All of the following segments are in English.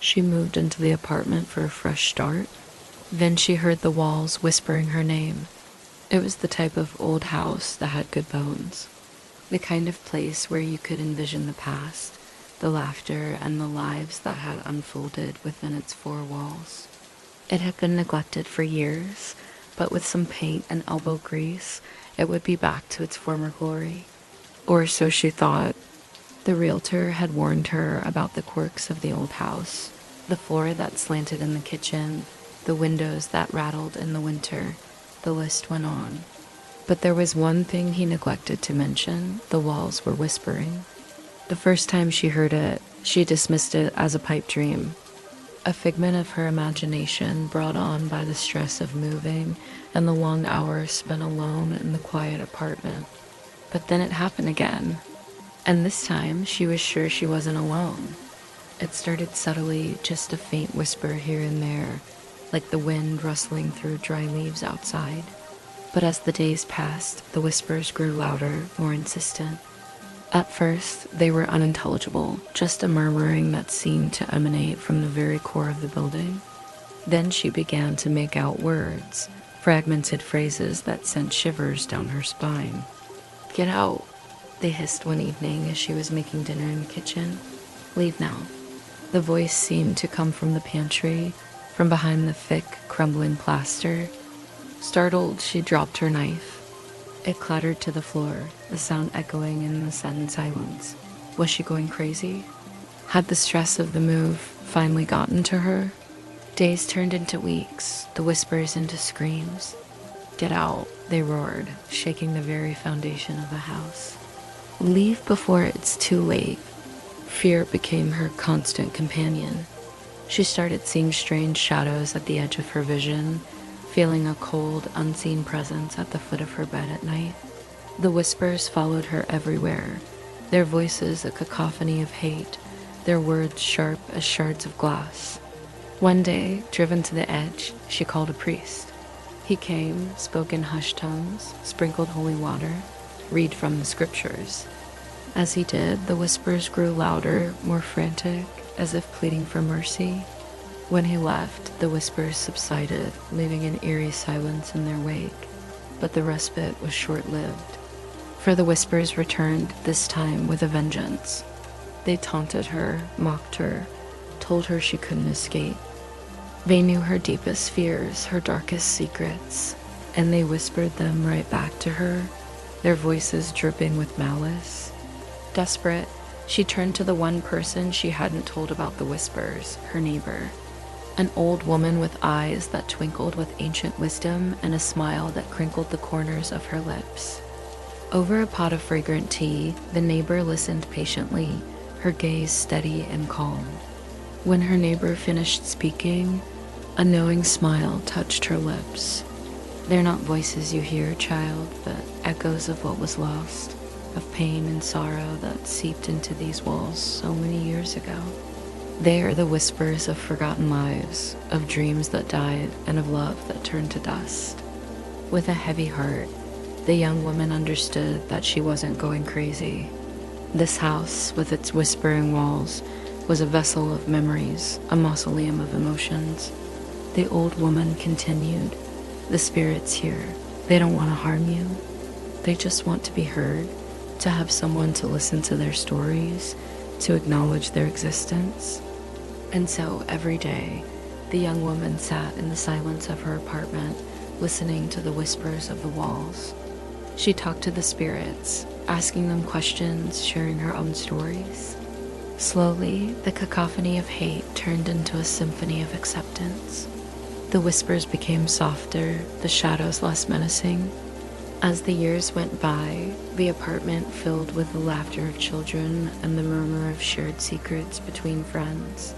She moved into the apartment for a fresh start. Then she heard the walls whispering her name. It was the type of old house that had good bones. The kind of place where you could envision the past, the laughter, and the lives that had unfolded within its four walls. It had been neglected for years, but with some paint and elbow grease, it would be back to its former glory. Or so she thought. The realtor had warned her about the quirks of the old house, the floor that slanted in the kitchen, the windows that rattled in the winter. The list went on. But there was one thing he neglected to mention: the walls were whispering. The first time she heard it, she dismissed it as a pipe dream, a figment of her imagination brought on by the stress of moving and the long hours spent alone in the quiet apartment. But then it happened again, and this time she was sure she wasn't alone. It started subtly, just a faint whisper here and there, like the wind rustling through dry leaves outside. But as the days passed, the whispers grew louder, more insistent. At first, they were unintelligible, just a murmuring that seemed to emanate from the very core of the building. Then she began to make out words, fragmented phrases that sent shivers down her spine. "Get out," they hissed one evening as she was making dinner in the kitchen. "Leave now." The voice seemed to come from the pantry, from behind the thick, crumbling plaster. Startled, she dropped her knife. It clattered to the floor, the sound echoing in the sudden silence. Was she going crazy? Had the stress of the move finally gotten to her? Days turned into weeks, the whispers into screams. "Get out," they roared, shaking the very foundation of the house. "Leave before it's too late." Fear became her constant companion. She started seeing strange shadows at the edge of her vision, feeling a cold, unseen presence at the foot of her bed at night. The whispers followed her everywhere, their voices a cacophony of hate, their words sharp as shards of glass. One day, driven to the edge, she called a priest. He came, spoke in hushed tones, sprinkled holy water, read from the scriptures. As he did, the whispers grew louder, more frantic, as if pleading for mercy. When he left, the whispers subsided, leaving an eerie silence in their wake. But the respite was short-lived, for the whispers returned, this time with a vengeance. They taunted her, mocked her, told her she couldn't escape. They knew her deepest fears, her darkest secrets, and they whispered them right back to her, their voices dripping with malice. Desperate, she turned to the one person she hadn't told about the whispers, her neighbor. An old woman with eyes that twinkled with ancient wisdom and a smile that crinkled the corners of her lips. Over a pot of fragrant tea, the neighbor listened patiently, her gaze steady and calm. When her neighbor finished speaking, a knowing smile touched her lips. "They're not voices you hear, child, but echoes of what was lost, of pain and sorrow that seeped into these walls so many years ago. They are the whispers of forgotten lives, of dreams that died, and of love that turned to dust." With a heavy heart, the young woman understood that she wasn't going crazy. This house, with its whispering walls, was a vessel of memories, a mausoleum of emotions. The old woman continued, "The spirits here, they don't want to harm you. They just want to be heard, to have someone to listen to their stories, to acknowledge their existence." And so every day, the young woman sat in the silence of her apartment, listening to the whispers of the walls. She talked to the spirits, asking them questions, sharing her own stories. Slowly, the cacophony of hate turned into a symphony of acceptance. The whispers became softer, the shadows less menacing. As the years went by, the apartment filled with the laughter of children and the murmur of shared secrets between friends.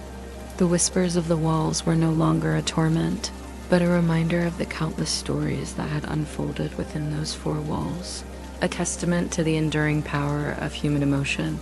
The whispers of the walls were no longer a torment, but a reminder of the countless stories that had unfolded within those four walls, a testament to the enduring power of human emotion.